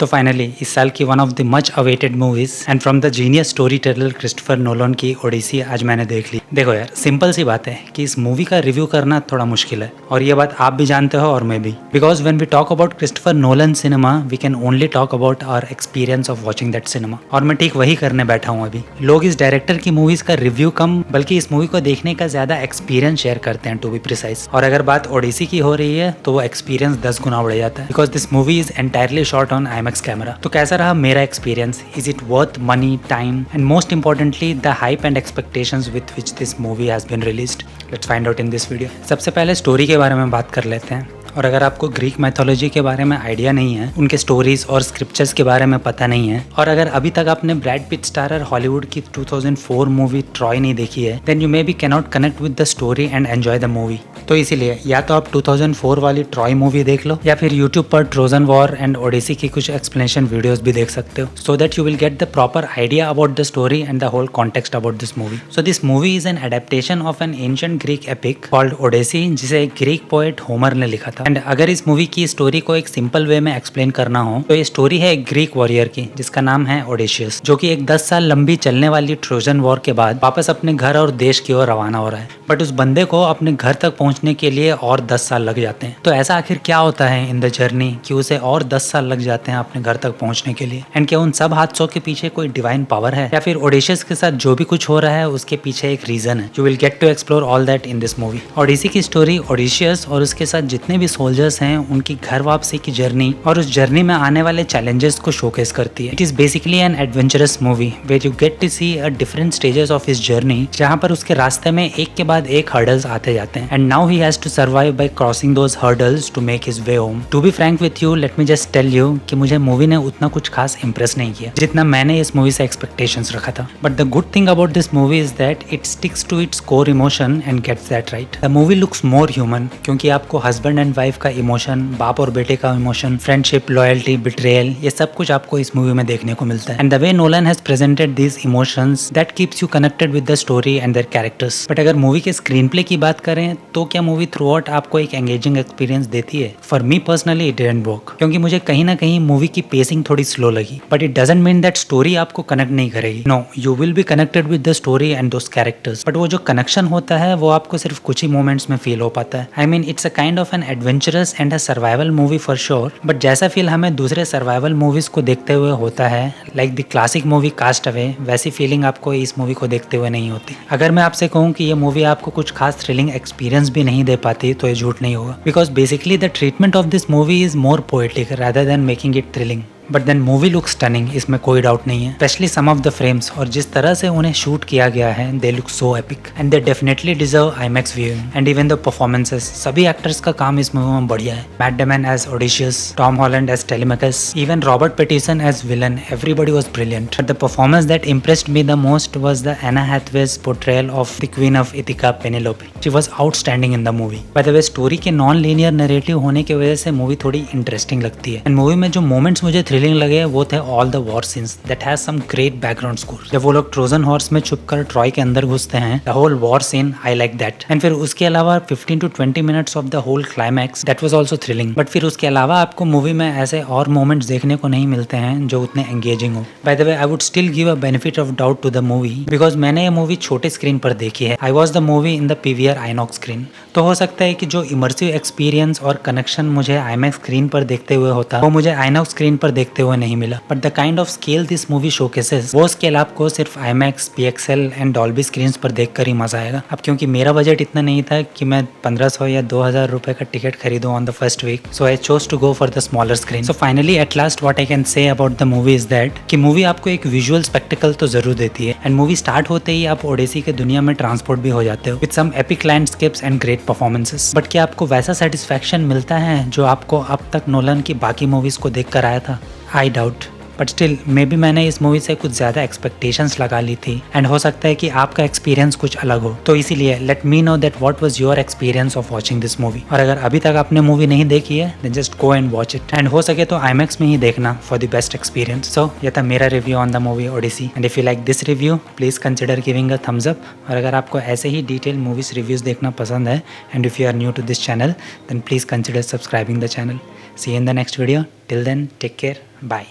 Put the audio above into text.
तो फाइनली इस साल की one of the much awaited movies and from the genius story teller Christopher Nolan की ओडिसी आज मैंने देख ली। देखो यार, सिंपल सी बात है कि इस मूवी का रिव्यू करना थोड़ा मुश्किल है और ये बात आप भी जानते हो और मैं भी, because when we talk about Christopher Nolan cinema we can only talk about our experience of watching that cinema. और मैं ठीक वही करने बैठा हूँ अभी। लोग इस डायरेक्टर की मूवीज का रिव्यू कम बल्कि इस मूवी को देखने का ज्यादा एक्सपीरियंस शेयर करते हैं, टू बी प्रिसाइज। और अगर बात ओडिसी की हो रही है तो वो एक्सपीरियंस 10 गुना बढ़ जाता है, because this movie is entirely shot on IMAX camera. तो कैसा रहा मेरा experience? Is it worth money, time and most importantly the hype and expectations with which this movie has been released? Let's find out in this video. सबसे पहले story के बारे में बात कर लेते हैं। और अगर आपको ग्रीक मैथोलॉजी के बारे में आइडिया नहीं है, उनके स्टोरीज और स्क्रिप्चर्स के बारे में पता नहीं है, और अगर अभी तक आपने ब्रैड पिट स्टारर हॉलीवुड की 2004 मूवी ट्रॉय नहीं देखी है, then you maybe cannot connect with the story and enjoy the movie. तो इसीलिए या तो आप 2004 वाली ट्रॉय मूवी देख लो या फिर यूट्यूब पर ट्रोजन वॉर एंड ओडिसी की कुछ एक्सप्लेनेशन वीडियोस भी देख सकते हो, so that you will get the proper idea about the story and the whole context about this movie. So this movie is an adaptation of an ancient Greek epic called Odyssey, जिसे एक Greek poet Homer ने लिखा था। And अगर इस movie की story को एक सिंपल वे में एक्सप्लेन करना हो तो ये स्टोरी है एक ग्रीक वॉरियर की जिसका नाम है ओडेशियस, जो कि एक 10 साल लंबी चलने वाली ट्रोजन वॉर के बाद वापस अपने घर और देश की ओर रवाना हो रहा है। बट उस बंदे को अपने घर तक पहुंचने के लिए और 10 साल लग जाते हैं। तो ऐसा आखिर क्या होता है इन द जर्नी कि उसे और 10 साल लग जाते हैं अपने घर तक पहुंचने के लिए? एंड क्या उन सब हादसों के पीछे कोई डिवाइन पावर है या फिर ओडेशियस के साथ जो भी कुछ हो रहा है उसके पीछे एक रीजन है? You will get to explore all that in this movie. Odyssey की स्टोरी ओडेशियस और उसके साथ जितने भी सोल्जर्स हैं उनकी घर वापसी की जर्नी और उस जर्नी में आने वाले चैलेंजेस को शोकेस करती है। It is basically an adventurous movie where you get to see a different stages of his journey, जहां पर उसके रास्ते में एक के बाद एक हर्डल्स आते जाते हैं and now he has to survive by crossing those hurdles to make his way home. To be frank with you, let me just tell you कि मुझे मूवी ने उतना कुछ खास इंप्रेस नहीं किया जितना मैंने इस मूवी से एक्सपेक्टेशंस रखा था। But the good thing about this movie is that it sticks to its core emotion and gets that right. The movie looks more human क्योंकि आपको हस्बैंड एंड वाइफ का इमोशन, बाप और बेटे का इमोशन, फ्रेंडशिप, लॉयल्टी, बिट्रेयल, ये सब कुछ आपको इस मूवी में देखने को मिलता है। And the way Nolan has presented these emotions that keeps you connected with the story and their characters. But अगर मूवी के स्क्रीन प्ले की बात करें तो क्या मूवी थ्रू आउट आपको एक एंगेजिंग एक्सपीरियंस देती है? For me personally it didn't work, क्योंकि मुझे कहीं ना कहीं मूवी की पेसिंग थोड़ी स्लो लगी। But it doesn't mean that story आपको कनेक्ट नहीं करेगी। No, you will be connected with the story and those characters, but वो जो कनेक्शन होता है वो आपको सिर्फ कुछ ही मोमेंट्स में फील हो पाता है। I mean it's a kind of an adventurous and a survival movie for sure, but जैसा फील हमें दूसरे सर्वाइवल मूवीज को देखते हुए होता है, like the classic movie Cast Away, वैसी फीलिंग आपको इस मूवी को देखते हुए नहीं होती। अगर मैं आपसे कहूँ कि ये मूवी आपको कुछ खास थ्रिलिंग एक्सपीरियंस भी नहीं दे पाती तो ये झूठ नहीं होगा, because basically the treatment of this movie is more poetic rather than making it thrilling. But then movie look stunning, इसमें कोई डाउट नहीं है। Specially some of the frames और जिस तरह से उन्हें शूट किया गया है, they look so epic and they definitely deserve IMAX viewing. And even the performances, सभी एक्टर्स का काम इस मूवी में बढ़िया है। Matt Damon as ओडिशियस, Tom Holland as Telemachus, even Robert Pattinson as villain, everybody was brilliant. But the performance that impressed me the most was the Anne Hathaway's portrayal of the queen of Ithaca, Penelope. She was outstanding in the movie. By the way, story के non linear narrative होने की वजह से movie थोड़ी interesting लगती है। And movie में जो मोमेंट्स मुझे थ्रिलिंग लगे वो थे all the war scenes that has some great background score. जब वो लोग ट्रोजन हॉर्स में छुपकर ट्रॉय के अंदर घुसते हैं, the whole war scene, I like that. And फिर उसके अलावा 15 to 20 minutes of the whole climax, that was also thrilling. But फिर उसके अलावा आपको मूवी में ऐसे और मोमेंट्स देखने को नहीं मिलते हैं जो उतने एंगेजिंग हो। By the way, I would still give a benefit of doubt to the movie because मैंने ये मूवी छोटे स्क्रीन पर देखी है। I watch the movie in the PVR INOX screen. तो हो सकता है कि जो इमर्सिव एक्सपीरियंस और कनेक्शन मुझे IMAX स्क्रीन पर देखते हुए होता वो मुझे INOX स्क्रीन पर देखते हुए नहीं मिला। But the kind of scale this movie showcases, वो स्केल आपको सिर्फ IMAX, PXL and Dolby screens पर देखकर ही मजा आएगा। अब क्योंकि मेरा बजट इतना नहीं था कि मैं 1500 या 2000 रुपए का टिकट खरीदूं on the first week, so I chose to go for the smaller screen. So finally at last what I can say about the movie is that कि मूवी आपको एक विजुअल स्पेक्टिकल तो जरूर देती है। एंड मूवी स्टार्ट होते ही आप ओडिसी के दुनिया में ट्रांसपोर्ट भी हो जाते हो with some epic landscapes and great performances. But क्या आपको वैसा सेटिस्फैक्शन मिलता है जो आपको अब तक नोलन की बाकी मूवीज को देखकर आया था? I doubt. But still may be मैंने इस मूवी से कुछ ज़्यादा एक्सपेक्टेशंस लगा ली थी एंड हो सकता है कि आपका एक्सपीरियंस कुछ अलग हो। तो इसीलिए let me know that what was your experience of watching this movie. और अगर अभी तक आपने मूवी नहीं देखी है then just go and watch it, and हो सके तो IMAX में ही देखना for the best experience. So ये था मेरा review on the movie Odyssey, and if you like this review please consider giving a thumbs up. और अगर आपको ऐसे ही डिटेल मूवीज रिव्यूज देखना पसंद है and if you are new to this channel then please consider subscribing the channel. See you in the next video, till then take care, bye.